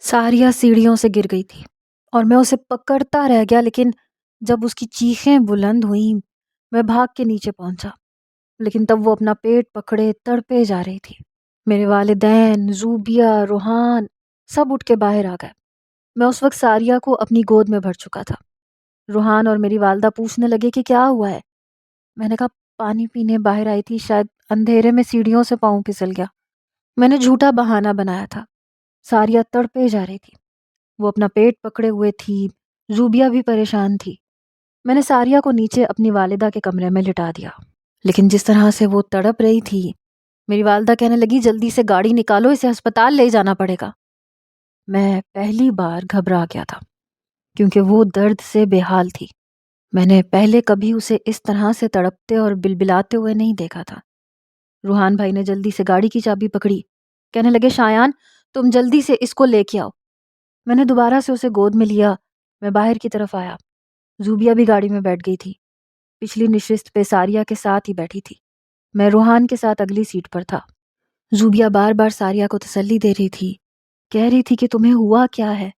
ساریہ سیڑھیوں سے گر گئی تھی اور میں اسے پکڑتا رہ گیا، لیکن جب اس کی چیخیں بلند ہوئیں میں بھاگ کے نیچے پہنچا، لیکن تب وہ اپنا پیٹ پکڑے تڑپے جا رہی تھی۔ میرے والدین، زوبیہ، روحان سب اٹھ کے باہر آ گئے۔ میں اس وقت ساریہ کو اپنی گود میں بھر چکا تھا۔ روحان اور میری والدہ پوچھنے لگے کہ کیا ہوا ہے۔ میں نے کہا پانی پینے باہر آئی تھی، شاید اندھیرے میں سیڑھیوں سے پاؤں پھسل گیا۔ میں نے جھوٹا بہانہ بنایا تھا۔ ساریہ تڑپے جا رہی تھی، وہ اپنا پیٹ پکڑے ہوئے تھی، زوبیہ بھی پریشان تھی۔ میں نے ساریہ کو نیچے اپنی والدہ کے کمرے میں لٹا دیا، لیکن جس طرح سے وہ تڑپ رہی تھی، میری والدہ کہنے لگی جلدی سے گاڑی نکالو، اسے ہسپتال لے جانا پڑے گا۔ میں پہلی بار گھبرا گیا تھا کیونکہ وہ درد سے بے حال تھی۔ میں نے پہلے کبھی اسے اس طرح سے تڑپتے اور بلبلاتے ہوئے نہیں دیکھا تھا۔ روحان بھائی نے جلدی سے گاڑی کی چابی پکڑی، کہنے لگے شایان تم جلدی سے اس کو لے کے آؤ۔ میں نے دوبارہ سے اسے گود میں لیا، میں باہر کی طرف آیا۔ زوبیہ بھی گاڑی میں بیٹھ گئی تھی، پچھلی نشست پہ ساریہ کے ساتھ ہی بیٹھی تھی۔ میں روحان کے ساتھ اگلی سیٹ پر تھا۔ زوبیہ بار بار ساریہ کو تسلی دے رہی تھی، کہہ رہی تھی کہ تمہیں ہوا کیا ہے۔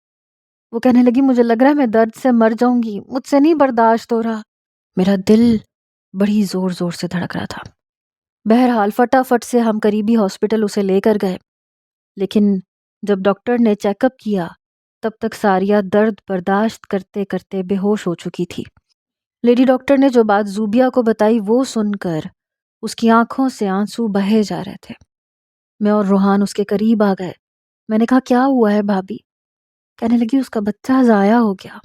وہ کہنے لگی مجھے لگ رہا ہے میں درد سے مر جاؤں گی، مجھ سے نہیں برداشت ہو رہا۔ میرا دل بڑی زور زور سے دھڑک رہا تھا۔ بہرحال فٹافٹ سے ہم قریبی ہاسپٹل اسے لے کر گئے، لیکن جب ڈاکٹر نے چیک اپ کیا تب تک ساریہ درد برداشت کرتے کرتے بے ہوش ہو چکی تھی۔ لیڈی ڈاکٹر نے جو بات زوبیہ کو بتائی وہ سن کر اس کی آنکھوں سے آنسو بہے جا رہے تھے۔ میں اور روحان اس کے قریب آ گئے۔ میں نے کہا کیا ہوا ہے بھابھی؟ کہنے لگی اس کا بچہ ضائع ہو گیا۔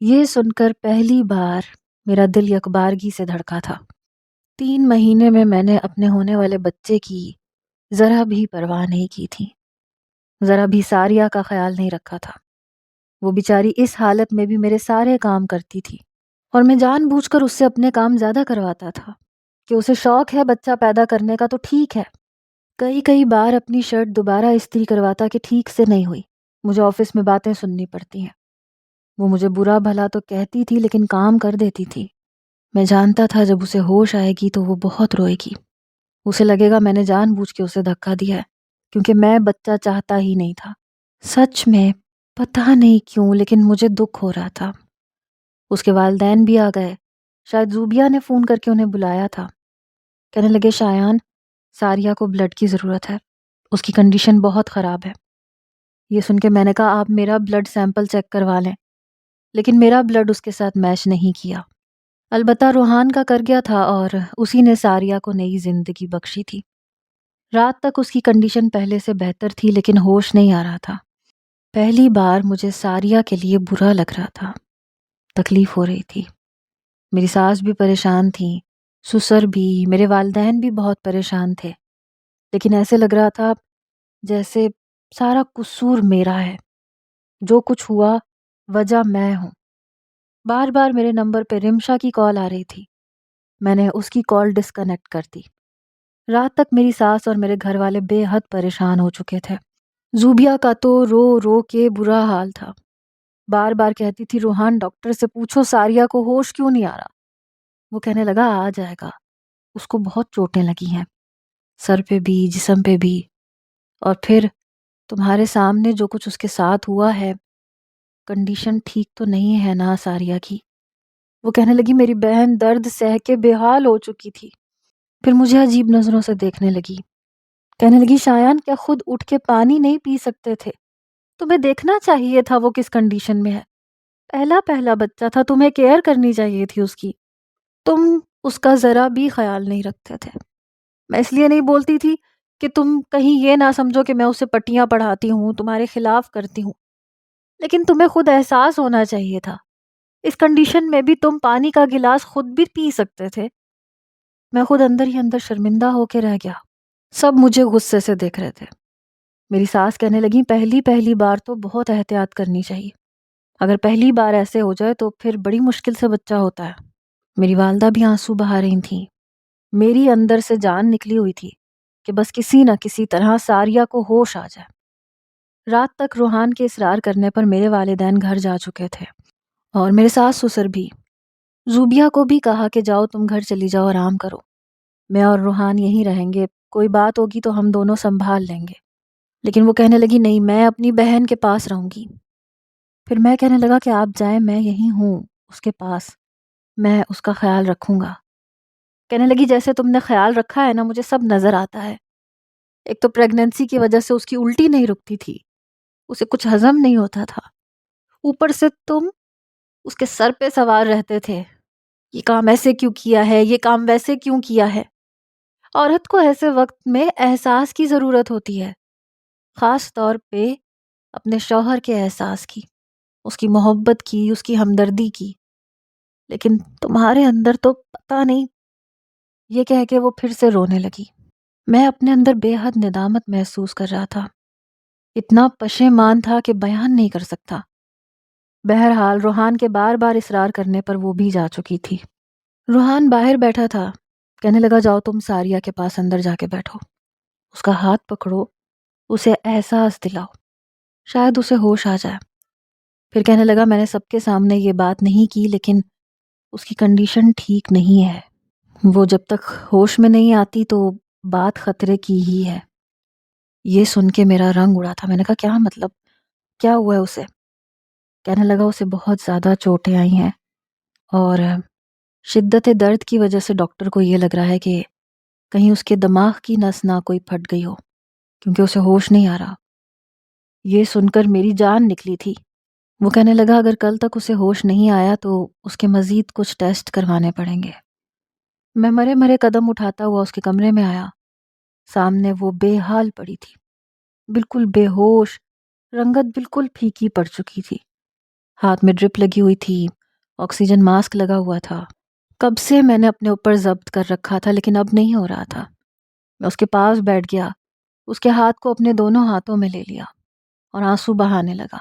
یہ سن کر پہلی بار میرا دل یکبارگی سے دھڑکا تھا۔ 3 مہینے میں نے اپنے ہونے والے بچے کی ذرا بھی پرواہ نہیں کی تھی، ذرا بھی ساریہ کا خیال نہیں رکھا تھا۔ وہ بیچاری اس حالت میں بھی میرے سارے کام کرتی تھی اور میں جان بوجھ کر اس سے اپنے کام زیادہ کرواتا تھا کہ اسے شوق ہے بچہ پیدا کرنے کا تو ٹھیک ہے۔ کئی بار اپنی شرٹ دوبارہ استری کرواتا کہ ٹھیک سے نہیں ہوئی۔ مجھے آفس میں باتیں سننی پڑتی ہیں۔ وہ مجھے برا بھلا تو کہتی تھی لیکن کام کر دیتی تھی۔ میں جانتا تھا جب اسے ہوش آئے گی تو وہ بہت روئے گی، اسے لگے گا میں نے جان بوجھ کے اسے دھکا دیا ہے کیونکہ میں بچہ چاہتا ہی نہیں تھا۔ سچ میں پتہ نہیں کیوں لیکن مجھے دکھ ہو رہا تھا۔ اس کے والدین بھی آ گئے، شاید زوبیہ نے فون کر کے انہیں بلایا تھا۔ کہنے لگے شایان ساریہ کو بلڈ کی ضرورت ہے، اس کی کنڈیشن بہت خراب ہے۔ یہ سن کے میں نے کہا آپ میرا بلڈ سیمپل چیک کروا لیں، لیکن میرا بلڈ اس کے ساتھ میچ نہیں کیا۔ البتہ روحان کا کر گیا تھا اور اسی نے ساریہ کو نئی زندگی بخشی تھی۔ رات تک اس کی کنڈیشن پہلے سے بہتر تھی لیکن ہوش نہیں آ رہا تھا۔ پہلی بار مجھے ساریہ کے لیے برا لگ رہا تھا، تکلیف ہو رہی تھی۔ میری ساس بھی پریشان تھی، سسر بھی، میرے والدین بھی بہت پریشان تھے، لیکن ایسے لگ رہا تھا جیسے سارا قصور میرا ہے، جو کچھ ہوا وجہ میں ہوں۔ بار بار میرے نمبر پہ رمشا کی کال آ رہی تھی، میں نے اس کی کال ڈسکنیکٹ کر دی۔ رات تک میری ساس اور میرے گھر والے بے حد پریشان ہو چکے تھے۔ زوبیہ کا تو رو رو کے برا حال تھا، بار بار کہتی تھی روحان ڈاکٹر سے پوچھو ساریہ کو ہوش کیوں نہیں آ رہا۔ وہ کہنے لگا آ جائے گا، اس کو بہت چوٹیں لگی ہیں، سر پہ بھی جسم پہ بھی، اور پھر تمہارے سامنے جو کچھ اس کے ساتھ ہوا ہے، کنڈیشن ٹھیک تو نہیں ہے نا ساریہ کی۔ وہ کہنے لگی میری بہن درد سہ کے بے حال ہو چکی تھی، پھر مجھے عجیب نظروں سے دیکھنے لگی۔ کہنے لگی شایان کیا خود اٹھ کے پانی نہیں پی سکتے تھے؟ تمہیں دیکھنا چاہیے تھا وہ کس کنڈیشن میں ہے، پہلا بچہ تھا، تمہیں کیئر کرنی چاہیے تھی اس کی، تم اس کا ذرا بھی خیال نہیں رکھتے تھے۔ میں اس لیے نہیں بولتی تھی کہ تم کہیں یہ نہ سمجھو کہ میں اسے پٹیاں پڑھاتی ہوں، تمہارے خلاف کرتی ہوں، لیکن تمہیں خود احساس ہونا چاہیے تھا، اس کنڈیشن میں بھی تم پانی کا گلاس خود بھی پی سکتے تھے۔ میں خود اندر ہی اندر شرمندہ ہو کے رہ گیا، سب مجھے غصے سے دیکھ رہے تھے۔ میری ساس کہنے لگی پہلی بار تو بہت احتیاط کرنی چاہیے، اگر پہلی بار ایسے ہو جائے تو پھر بڑی مشکل سے بچہ ہوتا ہے۔ میری والدہ بھی آنسو بہا رہی تھیں، میری اندر سے جان نکلی ہوئی تھی کہ بس کسی نہ کسی طرح ساریہ کو ہوش آ جائے۔ رات تک روحان کے اصرار کرنے پر میرے والدین گھر جا چکے تھے اور میرے ساس سسر بھی۔ زوبیہ کو بھی کہا کہ جاؤ تم گھر چلی جاؤ، آرام کرو، میں اور روحان یہیں رہیں گے، کوئی بات ہوگی تو ہم دونوں سنبھال لیں گے۔ لیکن وہ کہنے لگی نہیں، میں اپنی بہن کے پاس رہوں گی۔ پھر میں کہنے لگا کہ آپ جائیں، میں یہیں ہوں اس کے پاس، میں اس کا خیال رکھوں گا۔ کہنے لگی جیسے تم نے خیال رکھا ہے نا، مجھے سب نظر آتا ہے۔ ایک تو پریگننسی کی وجہ سے اس کی الٹی نہیں رکتی تھی، اسے کچھ ہضم نہیں ہوتا تھا، اوپر سے تم اس کے سر پہ سوار رہتے تھے، یہ کام ایسے کیوں کیا ہے، یہ کام ویسے کیوں کیا ہے۔ عورت کو ایسے وقت میں احساس کی ضرورت ہوتی ہے، خاص طور پہ اپنے شوہر کے احساس کی، اس کی محبت کی، اس کی ہمدردی کی۔ لیکن تمہارے اندر تو پتہ نہیں۔ یہ کہہ کے وہ پھر سے رونے لگی۔ میں اپنے اندر بے حد ندامت محسوس کر رہا تھا، اتنا پشیمان تھا کہ بیان نہیں کر سکتا۔ بہرحال روحان کے بار بار اصرار کرنے پر وہ بھی جا چکی تھی۔ روحان باہر بیٹھا تھا، کہنے لگا جاؤ تم ساریہ کے پاس اندر جا کے بیٹھو، اس کا ہاتھ پکڑو، اسے احساس دلاؤ، شاید اسے ہوش آ جائے۔ پھر کہنے لگا میں نے سب کے سامنے یہ بات نہیں کی، لیکن اس کی کنڈیشن ٹھیک نہیں ہے، وہ جب تک ہوش میں نہیں آتی تو بات خطرے کی ہی ہے۔ یہ سن کے میرا رنگ اڑا تھا۔ میں نے کہا کیا مطلب، کیا ہوا ہے اسے؟ کہنے لگا اسے بہت زیادہ چوٹیں آئی ہیں اور شدت درد کی وجہ سے ڈاکٹر کو یہ لگ رہا ہے کہ کہیں اس کے دماغ کی نس نہ کوئی پھٹ گئی ہو، کیونکہ اسے ہوش نہیں آ رہا۔ یہ سن کر میری جان نکلی تھی۔ وہ کہنے لگا اگر کل تک اسے ہوش نہیں آیا تو اس کے مزید کچھ ٹیسٹ کروانے پڑیں گے۔ میں مرے مرے قدم اٹھاتا ہوا اس کے کمرے میں آیا۔ سامنے وہ بے حال پڑی تھی، بالکل بے ہوش، رنگت بالکل پھیکی پڑ چکی تھی، ہاتھ میں ڈرپ لگی ہوئی تھی، آکسیجن ماسک لگا ہوا تھا۔ کب سے میں نے اپنے اوپر ضبط کر رکھا تھا لیکن اب نہیں ہو رہا تھا۔ میں اس کے پاس بیٹھ گیا، اس کے ہاتھ کو اپنے دونوں ہاتھوں میں لے لیا اور آنسو بہانے لگا۔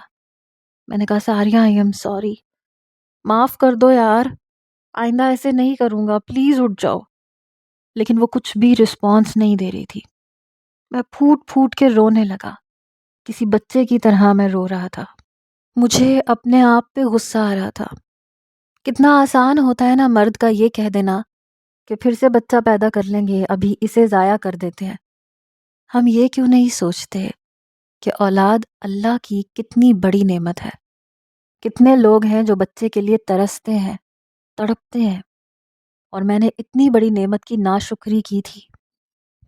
میں نے کہا ساریہ آئی ایم سوری، معاف کر دو یار، آئندہ ایسے نہیں کروں گا، پلیز اٹھ جاؤ۔ لیکن وہ کچھ بھی رسپانس نہیں دے رہی تھی۔ میں پھوٹ پھوٹ کے رونے لگا، کسی بچے کی طرح میں رو رہا تھا۔ مجھے اپنے آپ پہ غصہ آ رہا تھا۔ کتنا آسان ہوتا ہے نا مرد کا یہ کہہ دینا کہ پھر سے بچہ پیدا کر لیں گے، ابھی اسے ضائع کر دیتے ہیں۔ ہم یہ کیوں نہیں سوچتے کہ اولاد اللہ کی کتنی بڑی نعمت ہے؟ کتنے لوگ ہیں جو بچے کے لیے ترستے ہیں، تڑپتے ہیں، اور میں نے اتنی بڑی نعمت کی ناشکری کی تھی،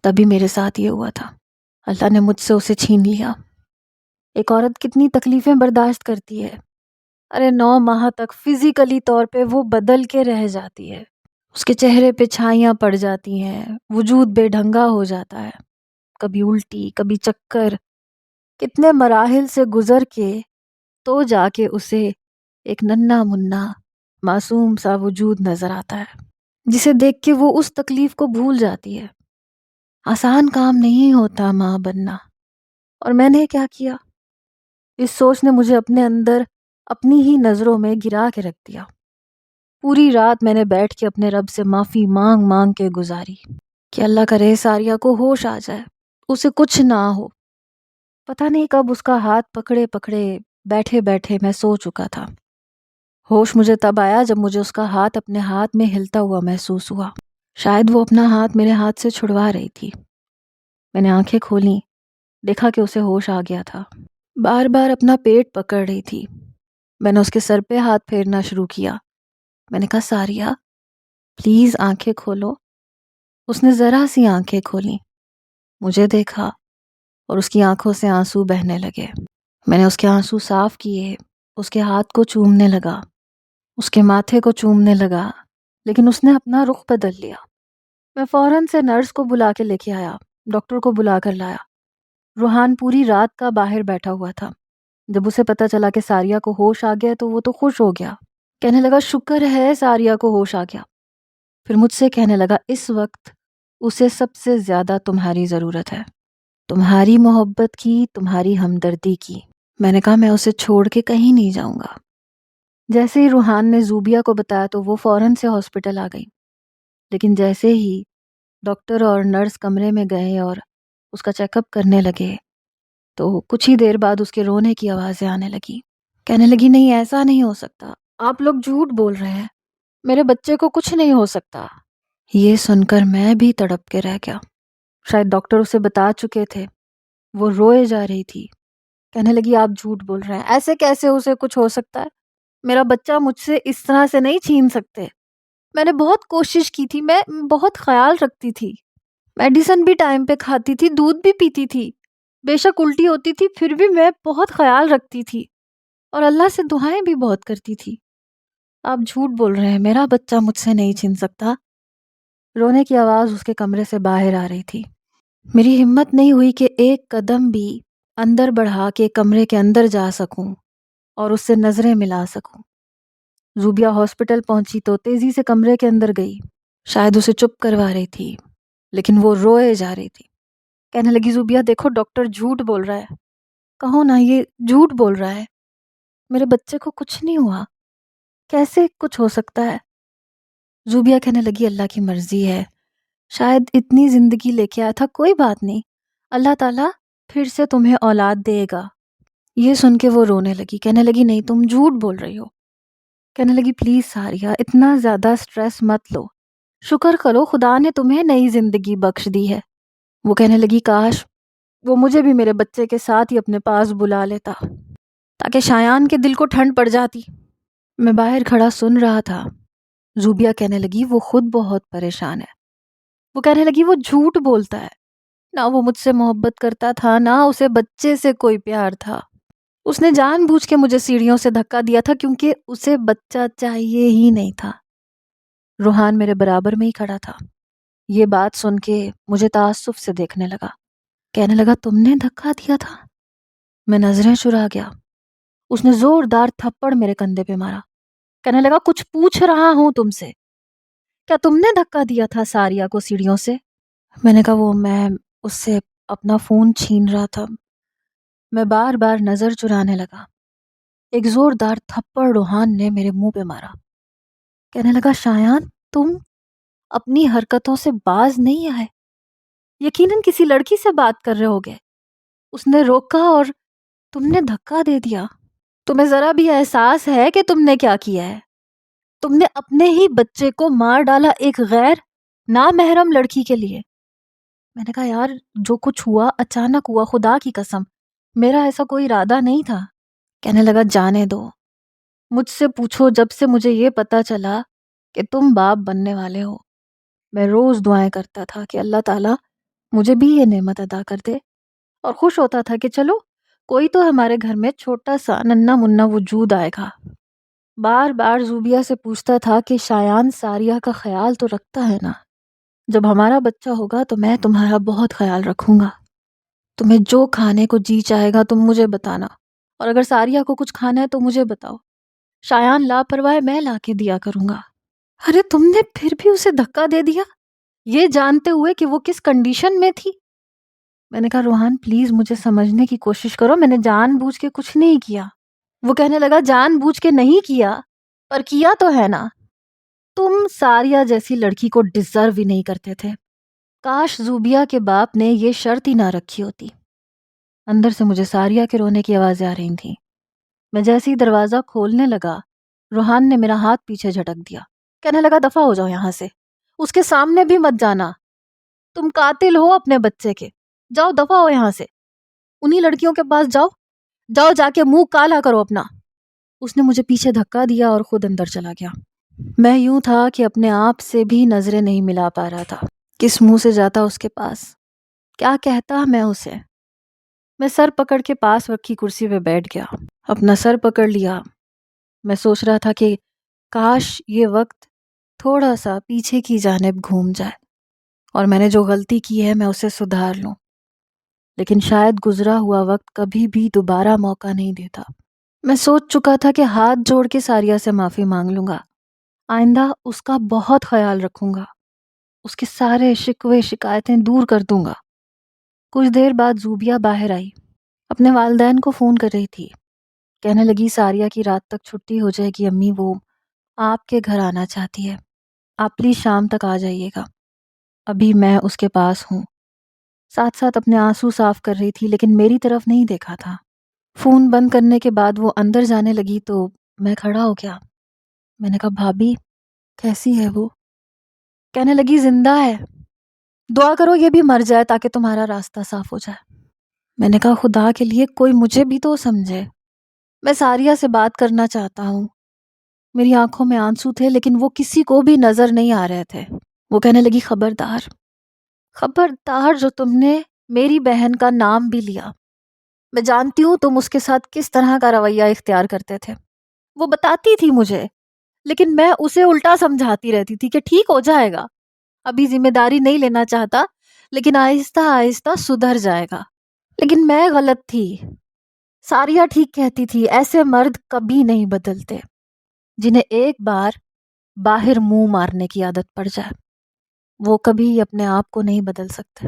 تبھی میرے ساتھ یہ ہوا تھا۔ اللہ نے مجھ سے اسے چھین لیا۔ ایک عورت کتنی تکلیفیں برداشت کرتی ہے، ارے 9 ماہ تک فزیکلی طور پہ وہ بدل کے رہ جاتی ہے، اس کے چہرے پہ چھائیاں پڑ جاتی ہیں، وجود بے ڈھنگا ہو جاتا ہے، کبھی الٹی، کبھی چکر، کتنے مراحل سے گزر کے تو جا کے اسے ایک ننھا منا معصوم سا وجود نظر آتا ہے، جسے دیکھ کے وہ اس تکلیف کو بھول جاتی ہے۔ آسان کام نہیں ہوتا ماں بننا، اور میں نے کیا کیا؟ اس سوچ نے مجھے اپنے اندر اپنی ہی نظروں میں گرا کے رکھ دیا۔ پوری رات میں نے بیٹھ کے اپنے رب سے معافی مانگ مانگ کے گزاری کہ اللہ کرے ساریہ کو ہوش آ جائے، اسے کچھ نہ ہو۔ پتہ نہیں کب اس کا ہاتھ پکڑے پکڑے بیٹھے بیٹھے میں سو چکا تھا۔ ہوش مجھے تب آیا جب مجھے اس کا ہاتھ اپنے ہاتھ میں ہلتا ہوا محسوس ہوا، شاید وہ اپنا ہاتھ میرے ہاتھ سے چھڑوا رہی تھی۔ میں نے آنکھیں کھولیں، دیکھا کہ اسے ہوش آ گیا تھا، بار بار اپنا پیٹ پکڑ رہی تھی۔ میں نے اس کے سر پہ ہاتھ پھیرنا شروع کیا۔ میں نے کہا ساریہ پلیز آنکھیں کھولو۔ اس نے ذرا سی آنکھیں کھولیں، مجھے دیکھا اور اس کی آنکھوں سے آنسو بہنے لگے۔ میں نے اس کے آنسو صاف کیے، اس کے ہاتھ کو چومنے لگا، اس کے ماتھے کو چومنے لگا، لیکن اس نے اپنا رخ بدل لیا۔ میں فوراً سے نرس کو بلا کے لے کے آیا، ڈاکٹر کو بلا کر لایا۔ روحان پوری رات کا باہر بیٹھا ہوا تھا۔ جب اسے پتا چلا کہ ساریہ کو ہوش آ گیا تو وہ تو خوش ہو گیا، کہنے لگا شکر ہے ساریہ کو ہوش آ گیا۔ پھر مجھ سے کہنے لگا اس وقت اسے سب سے زیادہ تمہاری ضرورت ہے، تمہاری محبت کی، تمہاری ہمدردی کی۔ میں نے کہا میں اسے چھوڑ کے کہیں نہیں جاؤں گا۔ جیسے ہی روحان نے زوبیہ کو بتایا تو وہ فوراً سے ہاسپٹل آ گئی، لیکن جیسے ہی ڈاکٹر اور نرس کمرے میں گئے اور اس کا چیک اپ کرنے لگے تو کچھ ہی دیر بعد اس کے رونے کی آوازیں آنے لگی۔ کہنے لگی نہیں ایسا نہیں ہو سکتا، آپ لوگ جھوٹ بول رہے ہیں، میرے بچے کو کچھ نہیں ہو سکتا۔ یہ سن کر میں بھی تڑپ کے رہ گیا۔ شاید ڈاکٹر اسے بتا چکے تھے وہ روئے جا رہی تھی، کہنے لگی آپ جھوٹ بول رہے ہیں، ایسے کیسے اسے کچھ ہو سکتا ہے؟ میرا بچہ مجھ سے اس طرح سے نہیں چھین سکتے۔ میں نے بہت کوشش کی تھی، میں بہت خیال رکھتی تھی، میڈیسن بھی ٹائم پہ کھاتی تھی، دودھ بھی پیتی تھی، بے شک الٹی ہوتی تھی پھر بھی میں بہت خیال رکھتی تھی اور اللہ سے دعائیں بھی بہت کرتی تھی۔ آپ جھوٹ بول رہے ہیں، میرا بچہ مجھ سے نہیں چھین سکتا۔ رونے کی آواز اس کے کمرے سے باہر آ رہی تھی۔ میری ہمت نہیں ہوئی کہ ایک قدم بھی اندر بڑھا کے کمرے کے اندر جا سکوں اور اس سے نظریں ملا سکوں۔ زوبیہ ہاسپٹل پہنچی تو تیزی سے کمرے کے اندر گئی، شاید اسے چپ کروا رہی تھی، لیکن وہ روئے جا رہی تھی۔ کہنے لگی زوبیہ دیکھو ڈاکٹر جھوٹ بول رہا ہے، کہو نا یہ جھوٹ بول رہا ہے، میرے بچے کو کچھ نہیں ہوا، کیسے کچھ ہو سکتا ہے؟ زوبیہ کہنے لگی اللہ کی مرضی ہے، شاید اتنی زندگی لے کے آیا تھا، کوئی بات نہیں، اللہ تعالیٰ پھر سے تمہیں اولاد دے گا۔ یہ سن کے وہ رونے لگی، کہنے لگی نہیں تم جھوٹ بول رہی ہو۔ کہنے لگی پلیز ساریہ اتنا زیادہ سٹریس مت لو، شکر کرو خدا نے تمہیں نئی زندگی بخش دی ہے۔ وہ کہنے لگی کاش وہ مجھے بھی میرے بچے کے ساتھ ہی اپنے پاس بلا لیتا تاکہ شایان کے دل کو ٹھنڈ پڑ جاتی۔ میں باہر کھڑا سن رہا تھا۔ زوبیہ کہنے لگی وہ خود بہت پریشان ہے۔ وہ کہنے لگی وہ جھوٹ بولتا ہے، نہ وہ مجھ سے محبت کرتا تھا نہ اسے بچے سے کوئی پیار تھا، اس نے جان بوجھ کے مجھے سیڑھیوں سے دھکا دیا تھا کیونکہ اسے بچہ چاہیے ہی نہیں تھا۔ روحان میرے برابر میں ہی کھڑا تھا، یہ بات سن کے مجھے تعصب سے دیکھنے لگا، کہنے لگا تم نے دھکا دیا تھا؟ میں نظریں چرا گیا۔ اس نے زوردار تھپڑ میرے کندھے پہ مارا، کہنے لگا کچھ پوچھ رہا ہوں تم سے، کیا تم نے دھکا دیا تھا ساریہ کو سیڑھیوں سے؟ میں نے کہا وہ میں اس سے اپنا فون چھین رہا تھا۔ میں بار بار نظر چرانے لگا۔ ایک زوردار تھپڑ روحان نے میرے منہ پہ مارا، کہنے لگا شایان تم اپنی حرکتوں سے باز نہیں آئے، یقیناً کسی لڑکی سے بات کر رہے ہوگے، اس نے روکا اور تم نے دھکا دے دیا۔ تمہیں ذرا بھی احساس ہے کہ تم نے کیا کیا ہے؟ تم نے اپنے ہی بچے کو مار ڈالا ایک غیر نامحرم لڑکی کے لیے۔ میں نے کہا یار جو کچھ ہوا اچانک ہوا، خدا کی قسم میرا ایسا کوئی ارادہ نہیں تھا۔ کہنے لگا جانے دو، مجھ سے پوچھو جب سے مجھے یہ پتا چلا کہ تم باپ بننے والے ہو، میں روز دعائیں کرتا تھا کہ اللہ تعالیٰ مجھے بھی یہ نعمت عطا کر دے، اور خوش ہوتا تھا کہ چلو کوئی تو ہمارے گھر میں چھوٹا سا ننھا منا وجود آئے گا۔ بار بار زوبیہ سے پوچھتا تھا کہ شایان ساریہ کا خیال تو رکھتا ہے نا، جب ہمارا بچہ ہوگا تو میں تمہارا بہت خیال رکھوں گا، تمہیں جو کھانے کو جی چاہے گا تم مجھے بتانا، اور اگر ساریہ کو کچھ کھانا ہے تو مجھے بتاؤ، شایان لاپرواہ ہے میں لا کے دیا کروں گا۔ ارے تم نے پھر بھی اسے دھکا دے دیا، یہ جانتے ہوئے کہ وہ کس کنڈیشن میں تھی۔ میں نے کہا روحان پلیز مجھے سمجھنے کی کوشش کرو، میں نے جان بوجھ کے کچھ نہیں کیا۔ وہ کہنے لگا جان بوجھ کے نہیں کیا پر کیا تو ہے نا، تم ساریہ جیسی لڑکی کو ڈیزرو ہی نہیں کرتے تھے، کاش زوبیہ کے باپ نے یہ شرط ہی نہ رکھی ہوتی۔ اندر سے مجھے ساریہ کے رونے کی آوازیں آ رہی تھیں۔ میں جیسے ہی دروازہ کھولنے لگا روحان نے میرا ہاتھ پیچھے جھٹک دیا، کہنے لگا دفع ہو جاؤ یہاں سے، اس کے سامنے بھی مت جانا، تم قاتل ہو اپنے بچے کے، جاؤ دفع ہو یہاں سے، انہی لڑکیوں کے پاس جاؤ، جاؤ جا کے منہ کالا کرو اپنا۔ اس نے مجھے پیچھے دھکا دیا اور خود اندر چلا گیا۔ میں یوں تھا کہ اپنے آپ سے بھی نظریں نہیں ملا پا رہا تھا، کس منہ سے جاتا اس کے پاس، کیا کہتا میں اسے۔ میں سر پکڑ کے پاس رکھی کرسی پہ بیٹھ گیا، اپنا سر پکڑ لیا۔ میں سوچ رہا تھا کہ کاش یہ وقت تھوڑا سا پیچھے کی جانب گھوم جائے اور میں نے جو غلطی کی ہے میں اسے سدھار لوں، لیکن شاید گزرا ہوا وقت کبھی بھی دوبارہ موقع نہیں دیتا۔ میں سوچ چکا تھا کہ ہاتھ جوڑ کے ساریہ سے معافی مانگ لوں گا، آئندہ اس کا بہت خیال رکھوں گا، اس کے سارے شکوے شکایتیں دور کر دوں گا۔ کچھ دیر بعد زوبیہ باہر آئی، اپنے والدین کو فون کر رہی تھی، کہنے لگی ساریہ کی رات تک چھٹی ہو جائے گی امی، وہ آپ کے گھر آنا چاہتی ہے، آپ پلیز شام تک آ جائیے گا، ابھی میں اس کے پاس ہوں۔ ساتھ ساتھ اپنے آنسو صاف کر رہی تھی لیکن میری طرف نہیں دیکھا تھا۔ فون بند کرنے کے بعد وہ اندر جانے لگی تو میں کھڑا ہو گیا۔ میں نے کہا بھابھی کیسی ہے وہ؟ کہنے لگی زندہ ہے، دعا کرو یہ بھی مر جائے تاکہ تمہارا راستہ صاف ہو جائے۔ میں نے کہا خدا کے لیے کوئی مجھے بھی تو سمجھے، میں ساریہ سے بات کرنا چاہتا ہوں۔ میری آنکھوں میں آنسو تھے لیکن وہ کسی کو بھی نظر نہیں آ رہے تھے۔ وہ کہنے لگی خبردار، خبردار جو تم نے میری بہن کا نام بھی لیا۔ میں جانتی ہوں تم اس کے ساتھ کس طرح کا رویہ اختیار کرتے تھے۔ وہ بتاتی تھی مجھے، لیکن میں اسے الٹا سمجھاتی رہتی تھی کہ ٹھیک ہو جائے گا، ابھی ذمہ داری نہیں لینا چاہتا لیکن آہستہ آہستہ سدھر جائے گا۔ لیکن میں غلط تھی۔ ساریہ ٹھیک کہتی تھی، ایسے مرد کبھی نہیں بدلتے جنہیں ایک بار باہر منہ مارنے کی عادت پڑ جائے، وہ کبھی اپنے آپ کو نہیں بدل سکتے۔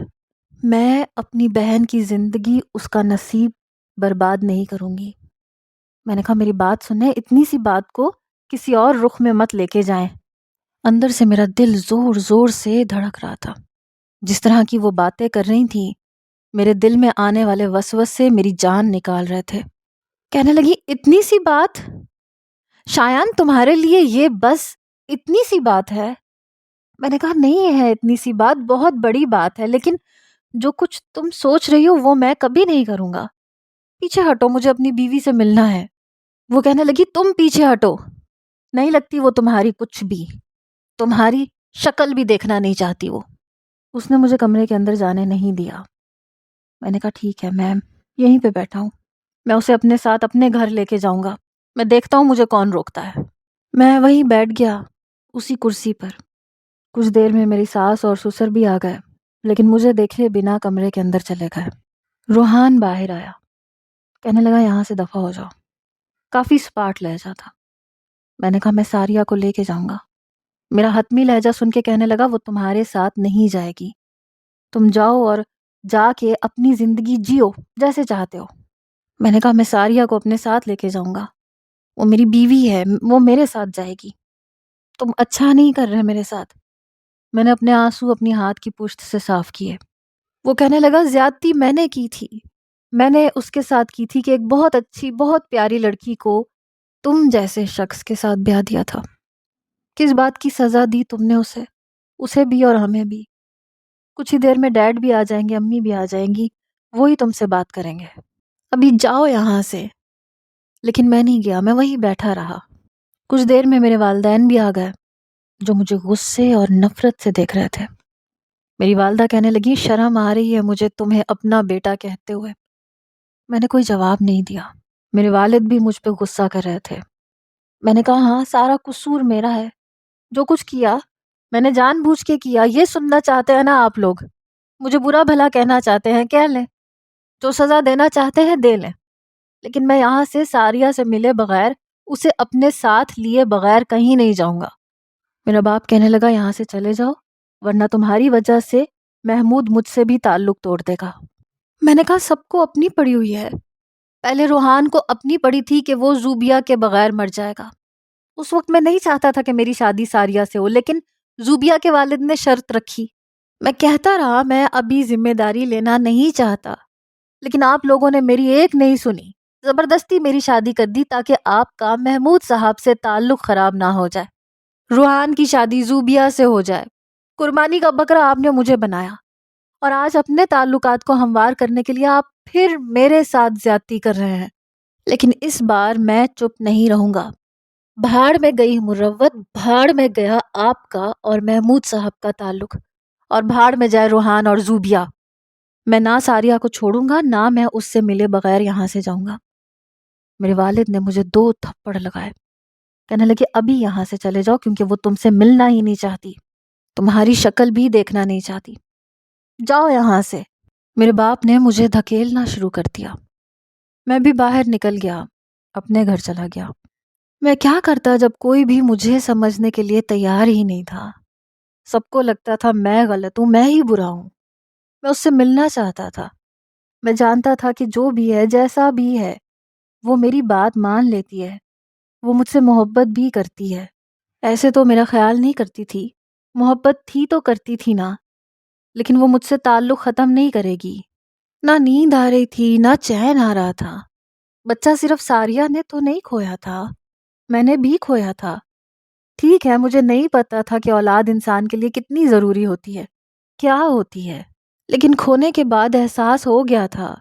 میں اپنی بہن کی زندگی، اس کا نصیب برباد نہیں کروں گی۔ میں نے کہا میری بات سنیں، اتنی سی بات کو کسی اور رخ میں مت لے کے جائیں۔ اندر سے میرا دل زور زور سے دھڑک رہا تھا۔ جس طرح کی وہ باتیں کر رہی تھیں، میرے دل میں آنے والے وسوسے میری جان نکال رہے تھے۔ کہنے لگی اتنی سی بات؟ شایان تمہارے لیے یہ بس اتنی سی بات ہے؟ میں نے کہا نہیں ہے اتنی سی بات، بہت بڑی بات ہے، لیکن جو کچھ تم سوچ رہی ہو وہ میں کبھی نہیں کروں گا۔ پیچھے ہٹو، مجھے اپنی بیوی سے ملنا ہے۔ وہ کہنے لگی تم پیچھے ہٹو، نہیں لگتی وہ تمہاری کچھ بھی، تمہاری شکل بھی دیکھنا نہیں چاہتی وہ۔ اس نے مجھے کمرے کے اندر جانے نہیں دیا۔ میں نے کہا ٹھیک ہے، میں یہیں پہ بیٹھا ہوں، میں اسے اپنے ساتھ اپنے گھر لے کے جاؤں گا، میں دیکھتا ہوں مجھے کون روکتا ہے۔ میں وہیں بیٹھ گیا اسی کرسی پر۔ کچھ دیر میں میری ساس اور سسر بھی آ گئے، لیکن مجھے دیکھے بنا کمرے کے اندر چلے گئے۔ روحان باہر آیا، کہنے لگا یہاں سے دفع ہو جاؤ۔ کافی سپاٹ لہجہ تھا۔ میں نے کہا میں ساریہ کو لے کے جاؤں گا۔ میرا حتمی لہجہ سن کے کہنے لگا وہ تمہارے ساتھ نہیں جائے گی، تم جاؤ اور جا کے اپنی زندگی جیو جیسے چاہتے ہو۔ میں نے کہا میں ساریہ کو اپنے ساتھ لے کے جاؤں گا، وہ میری بیوی ہے، وہ میرے ساتھ جائے گی، تم اچھا نہیں کر رہے میرے ساتھ۔ میں نے اپنے آنسو اپنی ہاتھ کی پشت سے صاف کیے۔ وہ کہنے لگا زیادتی میں نے کی تھی، میں نے اس کے ساتھ کی تھی کہ ایک بہت اچھی بہت پیاری لڑکی کو تم جیسے شخص کے ساتھ بیاہ دیا تھا۔ کس بات کی سزا دی تم نے اسے بھی اور ہمیں بھی۔ کچھ ہی دیر میں ڈیڈ بھی آ جائیں گے، امی بھی آ جائیں گی، وہی تم سے بات کریں گے، ابھی جاؤ یہاں سے۔ لیکن میں نہیں گیا، میں وہی بیٹھا رہا۔ کچھ دیر میں میرے والدین بھی آ گئے جو مجھے غصے اور نفرت سے دیکھ رہے تھے۔ میری والدہ کہنے لگی شرم آ رہی ہے مجھے تمہیں اپنا بیٹا کہتے ہوئے۔ میں نے کوئی جواب نہیں دیا۔ میرے والد بھی مجھ پہ غصہ کر رہے تھے۔ میں نے کہا ہاں سارا قصور میرا ہے، جو کچھ کیا میں نے جان بوجھ کے کیا۔ یہ سننا چاہتے ہیں نا آپ لوگ، مجھے برا بھلا کہنا چاہتے ہیں، کہہ لیں، جو سزا دینا چاہتے ہیں دے لیں، لیکن میں یہاں سے ساریہ سے ملے بغیر، اسے اپنے ساتھ لیے بغیر کہیں نہیں جاؤں گا۔ میرا باپ کہنے لگا یہاں سے چلے جاؤ ورنہ تمہاری وجہ سے محمود مجھ سے بھی تعلق توڑ دے گا۔ میں نے کہا سب کو اپنی پڑی ہوئی ہے، پہلے روحان کو اپنی پڑی تھی کہ وہ زوبیہ کے بغیر مر جائے گا۔ اس وقت میں نہیں چاہتا تھا کہ میری شادی ساریہ سے ہو، لیکن زوبیہ کے والد نے شرط رکھی۔ میں کہتا رہا میں ابھی ذمہ داری لینا نہیں چاہتا، لیکن آپ لوگوں نے میری ایک نہیں سنی، زبردستی میری شادی کر دی تاکہ آپ کا محمود صاحب سے تعلق خراب نہ ہو جائے، روحان کی شادی زوبیہ سے ہو جائے۔ قربانی کا بکرا آپ نے مجھے بنایا، اور آج اپنے تعلقات کو ہموار کرنے کے لیے آپ پھر میرے ساتھ زیادتی کر رہے ہیں۔ لیکن اس بار میں چپ نہیں رہوں گا۔ بھاڑ میں گئی مروت، بھاڑ میں گیا آپ کا اور محمود صاحب کا تعلق، اور بھاڑ میں جائے روحان اور زوبیہ۔ میں نہ ساریہ کو چھوڑوں گا، نہ میں اس سے ملے بغیر یہاں سے جاؤں گا۔ میرے والد نے مجھے 2 تھپڑ لگائے، کہنے لگے ابھی یہاں سے چلے جاؤ کیونکہ وہ تم سے ملنا ہی نہیں چاہتی، تمہاری شکل بھی دیکھنا نہیں چاہتی، جاؤ یہاں سے۔ میرے باپ نے مجھے دھکیلنا شروع کر دیا۔ میں بھی باہر نکل گیا، اپنے گھر چلا گیا۔ میں کیا کرتا جب کوئی بھی مجھے سمجھنے کے لیے تیار ہی نہیں تھا؟ سب کو لگتا تھا میں غلط ہوں، میں ہی برا ہوں۔ میں اس سے ملنا چاہتا تھا، میں جانتا تھا کہ جو بھی ہے جیسا بھی ہے وہ میری بات مان لیتی ہے، وہ مجھ سے محبت بھی کرتی ہے۔ ایسے تو میرا خیال نہیں کرتی تھی، محبت تھی تو کرتی تھی نا، لیکن وہ مجھ سے تعلق ختم نہیں کرے گی۔ نہ نیند آ رہی تھی، نہ چین آ رہا تھا۔ بچہ صرف ساریہ نے تو نہیں کھویا تھا، میں نے بھی کھویا تھا۔ ٹھیک ہے مجھے نہیں پتا تھا کہ اولاد انسان کے لیے کتنی ضروری ہوتی ہے، کیا ہوتی ہے، لیکن کھونے کے بعد احساس ہو گیا تھا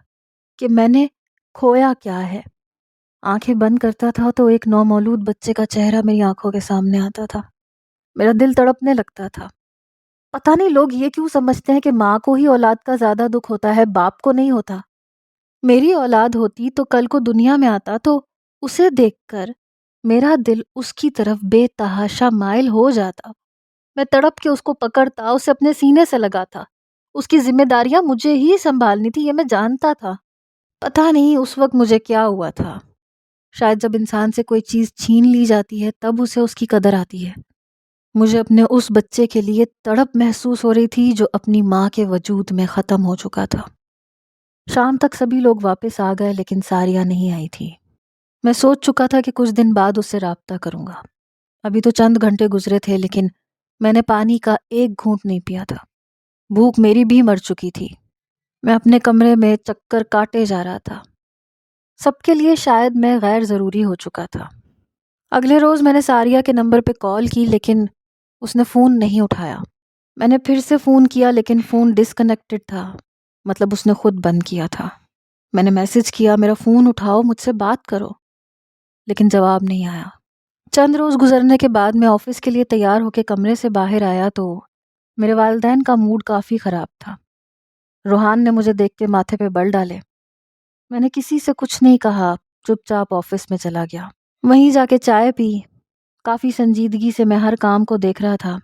کہ میں نے کھویا کیا ہے۔ آنکھیں بند کرتا تھا تو ایک نومولود بچے کا چہرہ میری آنکھوں کے سامنے آتا تھا۔ میرا دل تڑپنے لگتا تھا۔ پتہ نہیں لوگ یہ کیوں سمجھتے ہیں کہ ماں کو ہی اولاد کا زیادہ دکھ ہوتا ہے، باپ کو نہیں ہوتا۔ میری اولاد ہوتی تو کل کو دنیا میں آتا تو اسے دیکھ کر میرا دل اس کی طرف بے تحاشا مائل ہو جاتا۔ میں تڑپ کے اس کو پکڑتا، اسے اپنے سینے سے لگاتا۔ اس کی ذمہ داریاں مجھے ہی سنبھالنی تھی، یہ میں جانتا تھا۔ پتہ نہیں اس وقت مجھے کیا ہوا تھا۔ شاید جب انسان سے کوئی چیز چھین لی جاتی ہے تب اسے اس کی قدر آتی ہے۔ مجھے اپنے اس بچے کے لیے تڑپ محسوس ہو رہی تھی جو اپنی ماں کے وجود میں ختم ہو چکا تھا۔ شام تک سبھی لوگ واپس آ گئے لیکن ساریہ نہیں آئی تھی۔ میں سوچ چکا تھا کہ کچھ دن بعد اس سے رابطہ کروں گا۔ ابھی تو چند گھنٹے گزرے تھے لیکن میں نے پانی کا ایک گھونٹ نہیں پیا تھا۔ بھوک میری بھی مر چکی تھی۔ میں اپنے کمرے میں چکر کاٹے جا رہا تھا۔ سب کے لیے شاید میں غیر ضروری ہو چکا تھا۔ اگلے روز میں نے ساریہ کے نمبر پہ کال کی لیکن اس نے فون نہیں اٹھایا۔ میں نے پھر سے فون کیا لیکن فون ڈسکنیکٹڈ تھا، مطلب اس نے خود بند کیا تھا۔ میں نے میسج کیا میرا فون اٹھاؤ، مجھ سے بات کرو، لیکن جواب نہیں آیا۔ چند روز گزرنے کے بعد میں آفس کے لیے تیار ہو کے کمرے سے باہر آیا تو میرے والدین کا موڈ کافی خراب تھا۔ روحان نے مجھے دیکھ کے ماتھے پہ بل ڈالے۔ میں نے کسی سے کچھ نہیں کہا، چپ چاپ آفس میں چلا گیا۔ وہیں جا کے چائے پی۔ کافی سنجیدگی سے میں ہر کام کو دیکھ رہا تھا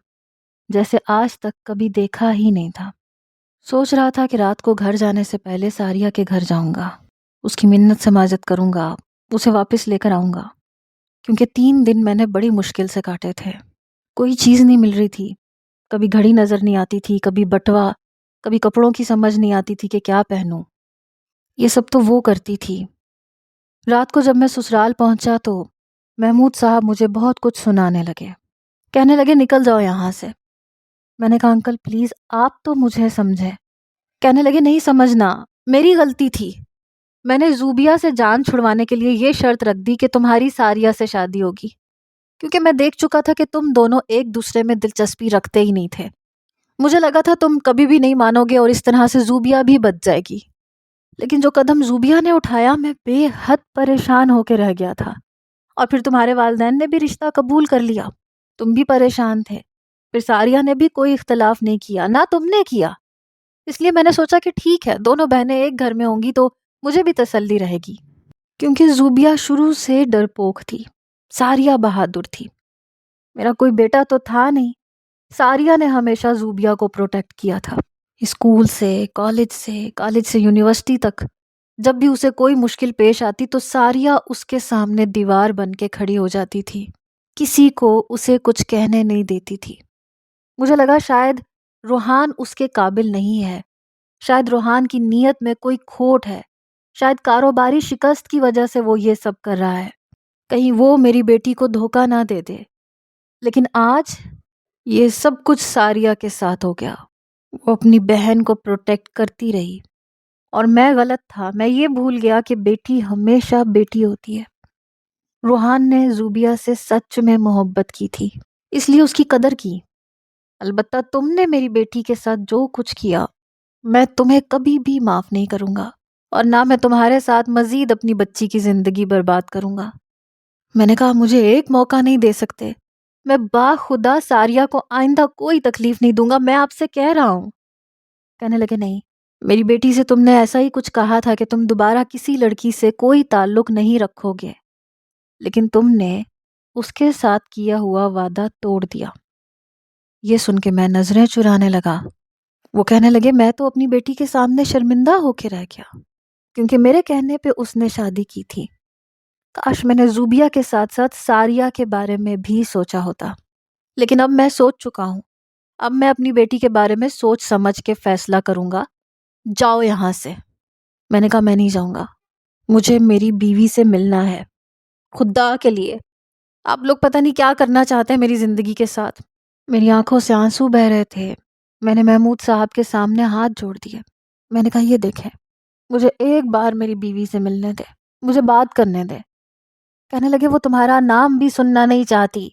جیسے آج تک کبھی دیکھا ہی نہیں تھا۔ سوچ رہا تھا کہ رات کو گھر جانے سے پہلے ساریہ کے گھر جاؤں گا، اس کی منت سماجت کروں گا، اسے واپس لے کر آؤں گا، کیونکہ 3 دن میں نے بڑی مشکل سے کاٹے تھے۔ کوئی چیز نہیں مل رہی تھی، کبھی گھڑی نظر نہیں آتی تھی، کبھی بٹوا، کبھی کپڑوں کی سمجھ نہیں آتی تھی کہ کیا پہنوں۔ یہ سب تو وہ کرتی تھی۔ رات کو جب میں سسرال پہنچا تو محمود صاحب مجھے بہت کچھ سنانے لگے۔ کہنے لگے نکل جاؤ یہاں سے۔ میں نے کہا انکل پلیز آپ تو مجھے سمجھیں۔ کہنے لگے نہیں سمجھنا، میری غلطی تھی۔ میں نے زوبیہ سے جان چھڑوانے کے لیے یہ شرط رکھ دی کہ تمہاری ساریہ سے شادی ہوگی، کیونکہ میں دیکھ چکا تھا کہ تم دونوں ایک دوسرے میں دلچسپی رکھتے ہی نہیں تھے۔ مجھے لگا تھا تم کبھی بھی نہیں مانو گے اور اس طرح سے زوبیہ بھی بچ جائے گی، لیکن جو قدم زوبیہ نے اٹھایا میں بے حد پریشان ہو کے رہ گیا تھا۔ اور پھر تمہارے والدین نے بھی رشتہ قبول کر لیا، تم بھی پریشان تھے۔ پھر ساریہ نے بھی کوئی اختلاف نہیں کیا، نہ تم نے کیا۔ اس لیے میں نے سوچا کہ ٹھیک ہے دونوں بہنیں ایک گھر میں ہوں گی تو مجھے بھی تسلی رہے گی، کیونکہ زوبیہ شروع سے ڈرپوک تھی، ساریہ بہادر تھی۔ میرا کوئی بیٹا تو تھا نہیں، ساریہ نے ہمیشہ زوبیہ کو پروٹیکٹ کیا تھا، اسکول سے کالج سے یونیورسٹی تک۔ جب بھی اسے کوئی مشکل پیش آتی تو ساریہ اس کے سامنے دیوار بن کے کھڑی ہو جاتی تھی، کسی کو اسے کچھ کہنے نہیں دیتی تھی۔ مجھے لگا شاید روحان اس کے قابل نہیں ہے، شاید روحان کی نیت میں کوئی کھوٹ ہے، شاید کاروباری شکست کی وجہ سے وہ یہ سب کر رہا ہے، کہیں وہ میری بیٹی کو دھوکہ نہ دے دے۔ لیکن آج یہ سب کچھ ساریہ کے ساتھ ہو گیا۔ وہ اپنی بہن کو پروٹیکٹ کرتی رہی اور میں غلط تھا، میں یہ بھول گیا کہ بیٹی ہمیشہ بیٹی ہوتی ہے۔ روحان نے زوبیہ سے سچ میں محبت کی تھی، اس لیے اس کی قدر کی۔ البتہ تم نے میری بیٹی کے ساتھ جو کچھ کیا میں تمہیں کبھی بھی معاف نہیں کروں گا، اور نہ میں تمہارے ساتھ مزید اپنی بچی کی زندگی برباد کروں گا۔ میں نے کہا مجھے ایک موقع نہیں دے سکتے؟ میں باخدا ساریہ کو آئندہ کوئی تکلیف نہیں دوں گا، میں آپ سے کہہ رہا ہوں۔ کہنے لگے نہیں، میری بیٹی سے تم نے ایسا ہی کچھ کہا تھا کہ تم دوبارہ کسی لڑکی سے کوئی تعلق نہیں رکھو گے، لیکن تم نے اس کے ساتھ کیا ہوا وعدہ توڑ دیا۔ یہ سن کے میں نظریں چرانے لگا۔ وہ کہنے لگے میں تو اپنی بیٹی کے سامنے شرمندہ ہو کے رہ گیا، کیونکہ میرے کہنے پہ اس نے شادی کی تھی۔ کاش میں نے زوبیہ کے ساتھ ساتھ ساریہ کے بارے میں بھی سوچا ہوتا، لیکن اب میں سوچ چکا ہوں۔ اب میں اپنی بیٹی کے بارے میں سوچ سمجھ کے فیصلہ کروں گا۔ جاؤ یہاں سے۔ میں نے کہا میں نہیں جاؤں گا، مجھے میری بیوی سے ملنا ہے، خدا کے لیے آپ لوگ پتہ نہیں کیا کرنا چاہتے ہیں میری زندگی کے ساتھ۔ میری آنکھوں سے آنسو بہہ رہے تھے۔ میں نے محمود صاحب کے سامنے ہاتھ جوڑ دیے۔ میں نے کہا یہ دیکھیں، مجھے ایک بار میری بیوی سے ملنے دے، مجھے بات کرنے دے۔ کہنے لگے وہ تمہارا نام بھی سننا نہیں چاہتی،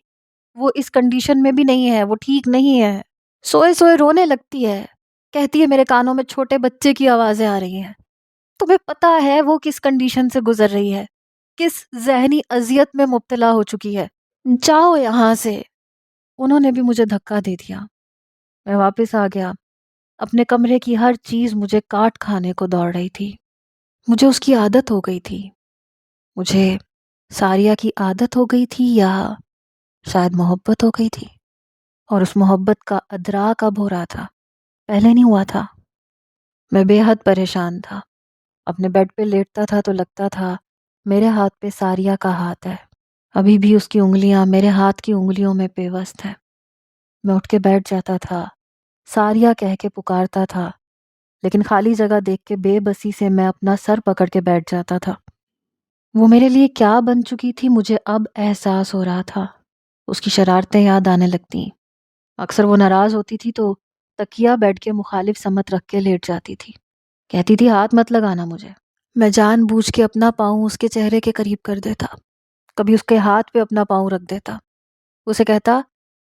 وہ اس کنڈیشن میں بھی نہیں ہے، وہ ٹھیک نہیں ہے۔ سوئے سوئے رونے لگتی ہے، کہتی ہے میرے کانوں میں چھوٹے بچے کی آوازیں آ رہی ہیں۔ تمہیں پتا ہے وہ کس کنڈیشن سے گزر رہی ہے، کس ذہنی اذیت میں مبتلا ہو چکی ہے، جاؤ یہاں سے۔ انہوں نے بھی مجھے دھکا دے دیا۔ میں واپس آ گیا۔ اپنے کمرے کی ہر چیز مجھے کاٹ کھانے کو دوڑ رہی تھی۔ مجھے اس کی عادت ہو گئی تھی، مجھے ساریہ کی عادت ہو گئی تھی، یا شاید محبت ہو گئی تھی، اور اس محبت کا ادراک اب ہو رہا تھا، پہلے نہیں ہوا تھا۔ میں بے حد پریشان تھا۔ اپنے بیڈ پہ لیٹتا تھا تو لگتا تھا میرے ہاتھ پہ ساریہ کا ہاتھ ہے، ابھی بھی اس کی انگلیاں میرے ہاتھ کی انگلیوں میں پیوست ہیں۔ میں اٹھ کے بیٹھ جاتا تھا، ساریہ کہہ کے پکارتا تھا، لیکن خالی جگہ دیکھ کے بے بسی سے میں اپنا سر پکڑ کے بیٹھ جاتا تھا۔ وہ میرے لیے کیا بن چکی تھی مجھے اب احساس ہو رہا تھا۔ اس کی شرارتیں یاد آنے لگتی۔ اکثر وہ ناراض ہوتی تھی تو تکیہ بیڈ کے مخالف سمت رکھ کے لیٹ جاتی تھی، کہتی تھی ہاتھ مت لگانا مجھے۔ میں جان بوجھ کے اپنا پاؤں اس کے چہرے کے قریب کر دیتا، کبھی اس کے ہاتھ پہ اپنا پاؤں رکھ دیتا۔ اسے کہتا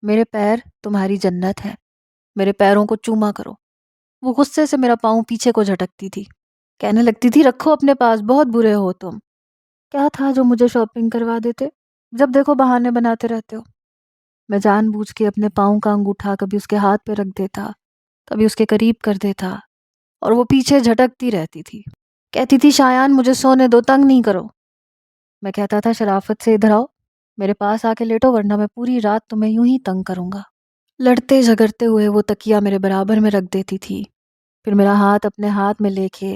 میرے پیر تمہاری جنت ہے، میرے پیروں کو چوما کرو۔ وہ غصے سے میرا پاؤں پیچھے کو جھٹکتی تھی، کہنے لگتی تھی رکھو اپنے پاس، بہت برے ہو تم۔ کیا تھا جو مجھے شاپنگ کروا دیتے، جب دیکھو بہانے بناتے رہتے ہو۔ میں جان بوجھ کے اپنے پاؤں کا انگوٹھا کبھی اس کے ہاتھ پہ رکھ دیتا، کبھی اس کے قریب کر دیتا، اور وہ پیچھے جھٹکتی رہتی تھی، کہتی تھی شایان مجھے سونے دو، تنگ نہیں کرو۔ میں کہتا تھا شرافت سے ادھر آؤ، میرے پاس آ کے لیٹو، ورنہ میں پوری رات تمہیں یوں ہی تنگ کروں گا۔ لڑتے جھگڑتے ہوئے وہ تکیہ میرے برابر میں رکھ دیتی تھی، پھر میرا ہاتھ اپنے ہاتھ میں لے کے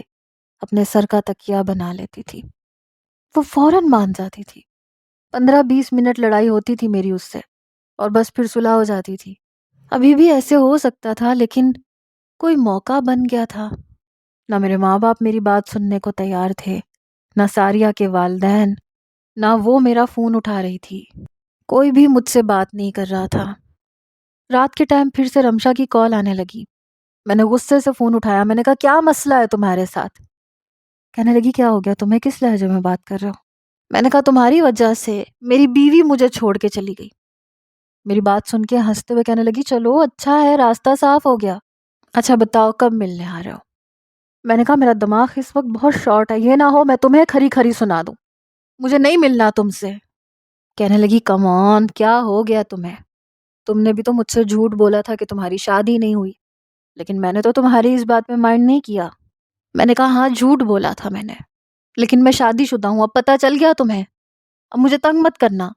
اپنے سر کا تکیہ بنا لیتی تھی۔ وہ فوراً مان جاتی تھی۔ 15-20 منٹ لڑائی ہوتی تھی میری اس سے، اور بس پھر صلح ہو جاتی تھی۔ ابھی بھی ایسے ہو سکتا تھا، لیکن کوئی موقع بن گیا تھا۔ نہ میرے ماں باپ میری بات سننے کو تیار تھے، نہ ساریہ کے والدین، نہ وہ میرا فون اٹھا رہی تھی، کوئی بھی مجھ سے بات نہیں کر رہا تھا۔ رات کے ٹائم پھر سے رمشا کی کال آنے لگی۔ میں نے غصے سے فون اٹھایا، میں نے کہا کیا مسئلہ ہے تمہارے ساتھ؟ کہنے لگی کیا ہو گیا تمہیں، کس لہجے میں بات کر رہے ہو؟ میں نے کہا تمہاری وجہ سے میری بیوی مجھے چھوڑ کے چلی گئی۔ میری بات سن کے ہنستے ہوئے کہنے لگی چلو اچھا ہے، راستہ صاف ہو گیا۔ اچھا بتاؤ کب ملنے آ رہے ہو؟ میں نے کہا میرا دماغ اس وقت بہت شارٹ ہے، یہ نہ ہو میں تمہیں کھری کھری سنا دوں، مجھے نہیں ملنا تم سے۔ کہنے لگی کم آن، کیا ہو گیا تمہیں؟ تم نے بھی تو مجھ سے جھوٹ بولا تھا کہ تمہاری شادی نہیں ہوئی، لیکن میں نے تو تمہاری اس بات میں مائنڈ نہیں کیا۔ میں نے کہا ہاں جھوٹ بولا تھا میں نے، لیکن میں شادی شدہ ہوں، اب پتہ چل گیا تمہیں، اب مجھے تنگ مت کرنا۔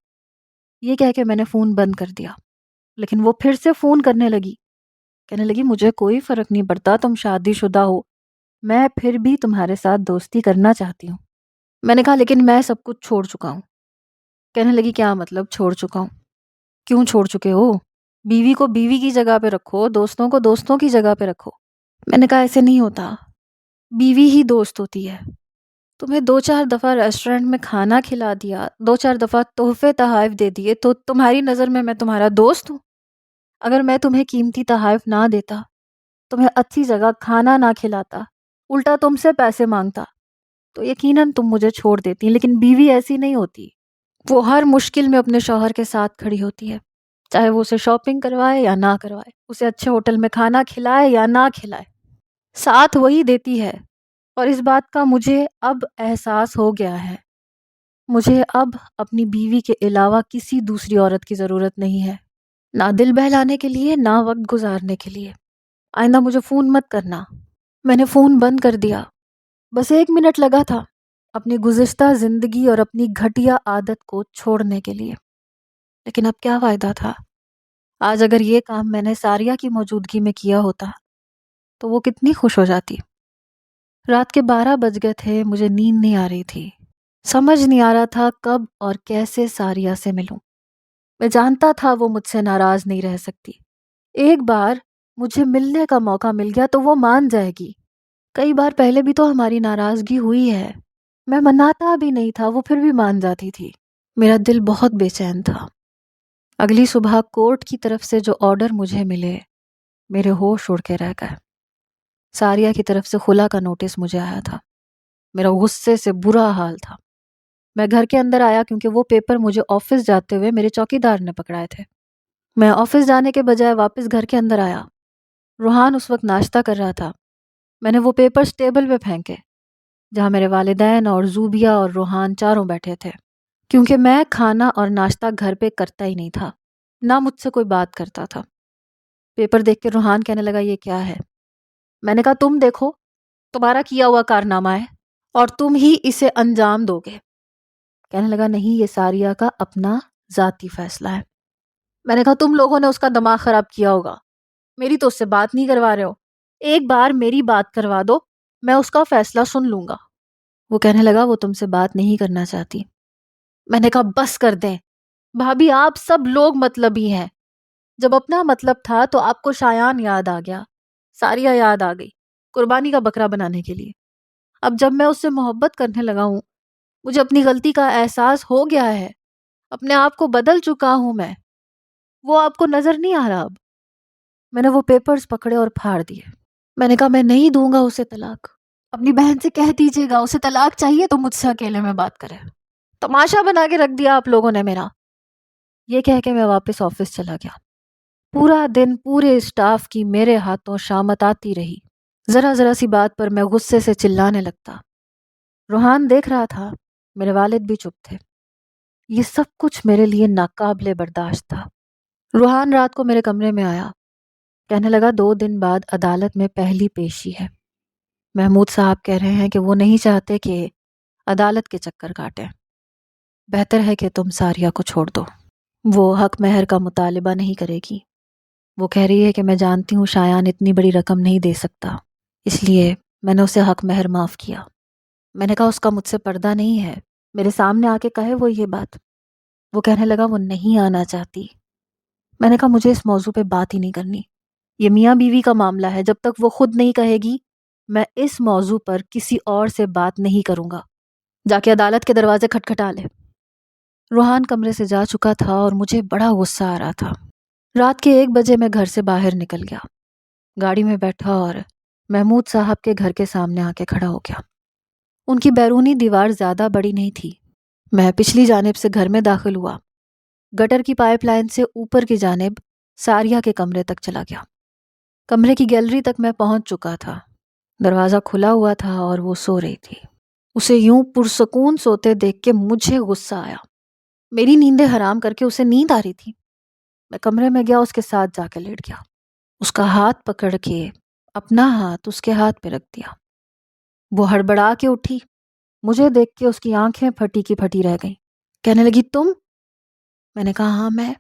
یہ کہہ کے میں نے فون بند کر دیا، لیکن وہ پھر سے فون کرنے لگی، کہنے لگی مجھے کوئی فرق نہیں پڑتا تم شادی شدہ ہو، میں پھر بھی تمہارے ساتھ دوستی کرنا چاہتی ہوں۔ میں نے کہا لیکن میں سب کچھ چھوڑ چکا ہوں۔ کہنے لگی کیا مطلب چھوڑ چکا ہوں؟ کیوں چھوڑ چکے ہو؟ بیوی کو بیوی کی جگہ پہ رکھو، دوستوں کو دوستوں کی جگہ پہ رکھو۔ میں نے کہا ایسے نہیں ہوتا، بیوی ہی دوست ہوتی ہے۔ تمہیں 2-4 دفعہ ریسٹورنٹ میں کھانا کھلا دیا، 2-4 دفعہ تحفے تحائف دے دیے، تو تمہاری نظر میں تمہارا دوست ہوں؟ اگر میں تمہیں قیمتی تحائف نہ دیتا، تمہیں اچھی جگہ کھانا نہ کھلاتا، الٹا تم سے پیسے مانگتا، تو یقیناً تم مجھے چھوڑ دیتی، لیکن بیوی ایسی نہیں ہوتی۔ وہ ہر مشکل میں اپنے شوہر کے ساتھ کھڑی ہوتی ہے، چاہے وہ اسے شاپنگ کروائے یا نہ کروائے، اسے اچھے ہوٹل میں کھانا کھلائے یا نہ کھلائے، ساتھ وہی دیتی ہے۔ اور اس بات کا مجھے اب احساس ہو گیا ہے، مجھے اب اپنی بیوی کے علاوہ کسی دوسری عورت کی ضرورت نہیں ہے، نہ دل بہلانے کے لیے، نہ وقت گزارنے کے لیے۔ آئندہ مجھے فون مت کرنا۔ میں نے فون بند کر دیا۔ بس 1 منٹ لگا تھا اپنی گزشتہ زندگی اور اپنی گھٹیا عادت کو چھوڑنے کے لیے، لیکن اب کیا فائدہ تھا؟ آج اگر یہ کام میں نے ساریہ کی موجودگی میں کیا ہوتا تو وہ کتنی خوش ہو جاتی۔ رات کے 12 بج گئے تھے، مجھے نیند نہیں آ رہی تھی، سمجھ نہیں آ رہا تھا کب اور کیسے ساریہ سے ملوں۔ میں جانتا تھا وہ مجھ سے ناراض نہیں رہ سکتی، ایک بار مجھے ملنے کا موقع مل گیا تو وہ مان جائے گی۔ کئی بار پہلے بھی تو ہماری ناراضگی ہوئی ہے، میں مناتا بھی نہیں تھا، وہ پھر بھی مان جاتی تھی۔ میرا دل بہت بے چین تھا۔ اگلی صبح کورٹ کی طرف سے جو آرڈر مجھے ملے، میرے ہوش اڑ کے رہ گئے۔ ساریہ کی طرف سے خلا کا نوٹس مجھے آیا تھا، میرا غصے سے برا حال تھا۔ میں گھر کے اندر آیا کیونکہ وہ پیپر مجھے آفس جاتے ہوئے میرے چوکیدار نے پکڑائے تھے۔ میں آفس جانے کے بجائے واپس گھر کے اندر آیا۔ روحان اس وقت ناشتہ کر رہا تھا۔ میں نے وہ پیپرز ٹیبل پہ پھینکے۔ جہاں میرے والدین اور زوبیا اور روحان چاروں بیٹھے تھے، کیونکہ میں کھانا اور ناشتہ گھر پہ کرتا ہی نہیں تھا، نہ مجھ سے کوئی بات کرتا تھا۔ پیپر دیکھ کے روحان کہنے لگا یہ کیا ہے؟ میں نے کہا تم دیکھو، تمہارا کیا ہوا کارنامہ ہے اور تم ہی اسے انجام دو گے۔ کہنے لگا نہیں، یہ ساریہ کا اپنا ذاتی فیصلہ ہے۔ میں نے کہا تم لوگوں نے اس کا دماغ خراب کیا ہوگا، میری تو اس سے بات نہیں کروا رہے ہو، ایک بار میری بات کروا دو، میں اس کا فیصلہ سن لوں گا۔ وہ کہنے لگا وہ تم سے بات نہیں کرنا چاہتی۔ میں نے کہا بس کر دیں بھابھی، آپ سب لوگ مطلبی ہیں، جب اپنا مطلب تھا تو آپ کو شایان یاد آ گیا، ساریہ یاد آ گئی قربانی کا بکرا بنانے کے لیے۔ اب جب میں اس سے محبت کرنے لگا ہوں، مجھے اپنی غلطی کا احساس ہو گیا ہے، اپنے آپ کو بدل چکا ہوں میں، وہ آپ کو نظر نہیں آ رہا اب؟ میں نے وہ پیپرز پکڑے اور پھاڑ دیے۔ میں نے کہا میں نہیں دوں گا اسے طلاق، اپنی بہن سے کہہ دیجیے گا اسے طلاق چاہیے تو مجھ سے اکیلے میں بات کرے، تماشا بنا کے رکھ دیا آپ لوگوں نے میرا۔ یہ کہہ کے میں واپس آفس چلا گیا۔ پورا دن پورے اسٹاف کی میرے ہاتھوں شامت آتی رہی، ذرا ذرا سی بات پر میں غصے سے چلانے لگتا۔ روحان دیکھ رہا تھا، میرے والد بھی چپ تھے۔ یہ سب کچھ میرے لیے ناقابل برداشت تھا۔ روحان رات کو میرے کمرے میں آیا، کہنے لگا 2 دن بعد عدالت میں پہلی پیشی ہے، محمود صاحب کہہ رہے ہیں کہ وہ نہیں چاہتے کہ عدالت کے چکر کاٹیں، بہتر ہے کہ تم ساریہ کو چھوڑ دو، وہ حق مہر کا مطالبہ نہیں کرے گی، وہ کہہ رہی ہے کہ میں جانتی ہوں شایان اتنی بڑی رقم نہیں دے سکتا، اس لیے میں نے اسے حق مہر معاف کیا۔ میں نے کہا اس کا مجھ سے پردہ نہیں ہے، میرے سامنے آ کے کہے وہ یہ بات۔ وہ کہنے لگا وہ نہیں آنا چاہتی۔ میں نے کہا مجھے اس موضوع پہ بات ہی نہیں کرنی، یہ میاں بیوی کا معاملہ ہے، جب تک وہ خود نہیں کہے گی میں اس موضوع پر کسی اور سے بات نہیں کروں گا، جا کے عدالت کے دروازے کھٹکھٹا لے۔ روحان کمرے سے جا چکا تھا اور مجھے بڑا غصہ آ رہا تھا۔ رات کے 1 بجے میں گھر سے باہر نکل گیا، گاڑی میں بیٹھا اور محمود صاحب کے گھر کے سامنے آ کے کھڑا ہو گیا۔ ان کی بیرونی دیوار زیادہ بڑی نہیں تھی۔ میں پچھلی جانب سے گھر میں داخل ہوا، گٹر کی پائپ لائن سے اوپر کی جانب ساریہ کے کمرے تک چلا گیا۔ کمرے کی گیلری تک میں پہنچ چکا تھا، دروازہ کھلا ہوا تھا اور وہ سو رہی تھی۔ اسے یوں پرسکون سوتے دیکھ کے مجھے غصہ آیا، میری نیندیں حرام کر کے اسے نیند آ رہی تھی۔ میں کمرے میں گیا، اس کے ساتھ جا کے لیٹ گیا، اس کا ہاتھ پکڑ کے اپنا ہاتھ اس کے ہاتھ پہ رکھ دیا۔ وہ ہڑبڑا کے اٹھی، مجھے دیکھ کے اس کی آنکھیں پھٹی کی پھٹی رہ گئیں۔ کہنے لگی تم؟ میں نے کہا ہاں میں۔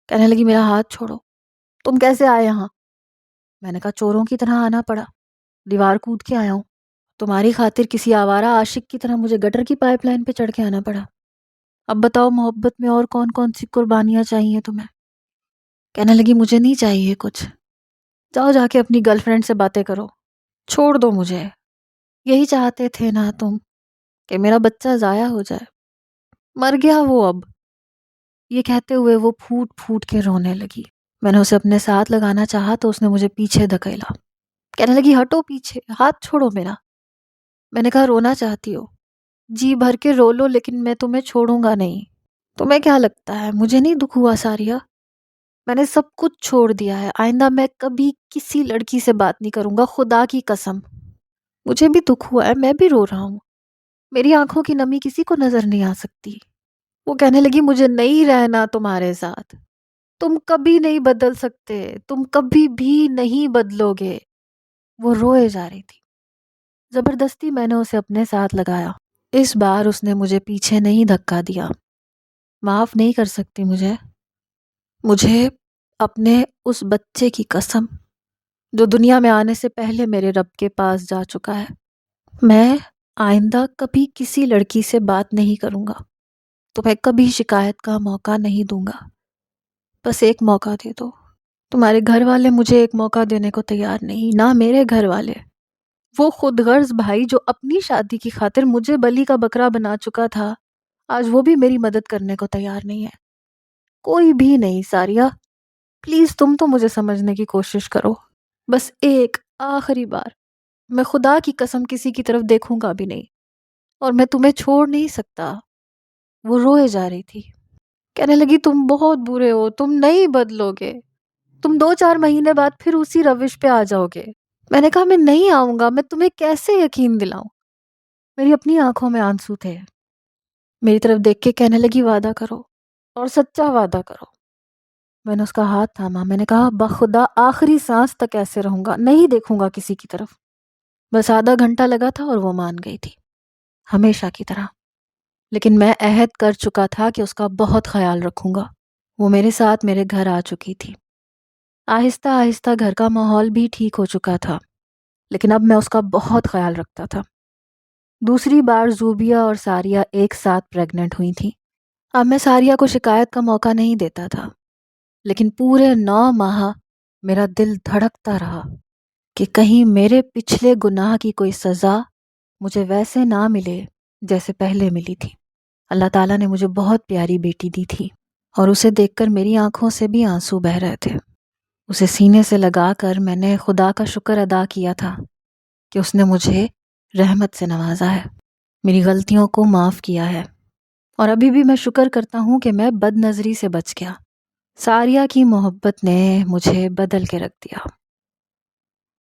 کہنے لگی میرا ہاتھ چھوڑو، تم کیسے آئے یہاں؟ میں نے کہا چوروں کی طرح آنا پڑا، دیوار کود کے آیا ہوں، تمہاری خاطر کسی آوارہ عاشق کی طرح مجھے گٹر کی پائپ لائن پہ چڑھ کے آنا پڑا۔ اب بتاؤ محبت میں اور کون کون سی قربانیاں چاہیے تمہیں؟ کہنے لگی مجھے نہیں چاہیے کچھ، جاؤ جا کے اپنی گرل فرینڈ سے باتیں کرو، چھوڑ دو مجھے، یہی چاہتے تھے نا تم کہ میرا بچہ ضائع ہو جائے، مر گیا وہ اب۔ یہ کہتے ہوئے وہ پھوٹ پھوٹ کے رونے لگی۔ میں نے اسے اپنے ساتھ لگانا چاہا تو اس نے مجھے پیچھے دھکیلا، کہنے لگی ہٹو پیچھے، ہاتھ چھوڑو میرا۔ میں نے کہا رونا چاہتی ہو، جی بھر کے رو لو، لیکن میں تمہیں چھوڑوں گا نہیں۔ تمہیں کیا لگتا ہے مجھے نہیں دکھ ہوا ساریہ؟ میں نے سب کچھ چھوڑ دیا ہے، آئندہ میں کبھی کسی لڑکی سے بات نہیں کروں گا، خدا کی قسم۔ مجھے بھی دکھ ہوا ہے، میں بھی رو رہا ہوں، میری آنکھوں کی نمی کسی کو نظر نہیں آ سکتی۔ وہ کہنے لگی مجھے نہیں رہنا تمہارے ساتھ، تم کبھی نہیں بدل سکتے، تم کبھی بھی نہیں بدلو گے۔ وہ روئے جا رہی تھی۔ زبردستی میں نے اسے اپنے ساتھ لگایا۔ اس بار اس نے مجھے پیچھے نہیں دھکا دیا۔ معاف نہیں کر سکتی مجھے اپنے اس بچے کی قسم جو دنیا میں آنے سے پہلے میرے رب کے پاس جا چکا ہے۔ میں آئندہ کبھی کسی لڑکی سے بات نہیں کروں گا، تمہیں کبھی شکایت کا موقع نہیں دوں گا، بس ایک موقع دے دو۔ تمہارے گھر والے مجھے ایک موقع دینے کو تیار نہیں، نہ میرے گھر والے۔ وہ خود غرض بھائی جو اپنی شادی کی خاطر مجھے بلی کا بکرا بنا چکا تھا، آج وہ بھی میری مدد کرنے کو تیار نہیں ہے، کوئی بھی نہیں۔ ساریہ پلیز تم تو مجھے سمجھنے کی کوشش کرو، بس ایک آخری بار، میں خدا کی قسم کسی کی طرف دیکھوں گا بھی نہیں، اور میں تمہیں چھوڑ نہیں سکتا۔ وہ روئے جا رہی تھی، کہنے لگی تم بہت برے ہو، تم نہیں بدلو گے، تم 2-4 مہینے بعد پھر اسی روش پہ آ جاؤ گے۔ میں نے کہا میں نہیں آؤں گا، میں تمہیں کیسے یقین دلاؤں؟ میری اپنی آنکھوں میں آنسو تھے۔ میری طرف دیکھ کے کہنے لگی وعدہ کرو اور سچا وعدہ کرو۔ میں نے اس کا ہاتھ تھاما، میں نے کہا بخدا آخری سانس تک ایسے رہوں گا، نہیں دیکھوں گا کسی کی طرف۔ بس آدھا گھنٹہ لگا تھا اور وہ مان گئی تھی، ہمیشہ کی طرح۔ لیکن میں عہد کر چکا تھا کہ اس کا بہت خیال رکھوں گا۔ وہ میرے ساتھ میرے گھر آ چکی تھی۔ آہستہ آہستہ گھر کا ماحول بھی ٹھیک ہو چکا تھا، لیکن اب میں اس کا بہت خیال رکھتا تھا۔ دوسری بار زوبیہ اور ساریہ ایک ساتھ پریگننٹ ہوئی تھیں۔ اب میں ساریہ کو شکایت کا موقع نہیں دیتا تھا، لیکن پورے 9 ماہ میرا دل دھڑکتا رہا کہ کہیں میرے پچھلے گناہ کی کوئی سزا مجھے ویسے نہ ملے جیسے پہلے ملی تھی۔ اللہ تعالیٰ نے مجھے بہت پیاری بیٹی دی تھی اور اسے دیکھ کر میری آنکھوں سے بھی آنسو بہہ رہے تھے۔ اسے سینے سے لگا کر میں نے خدا کا شکر ادا کیا تھا کہ اس نے مجھے رحمت سے نوازا ہے، میری غلطیوں کو معاف کیا ہے، اور ابھی بھی میں شکر کرتا ہوں کہ میں بد نظری سے بچ گیا۔ ساریہ کی محبت نے مجھے بدل کے رکھ دیا۔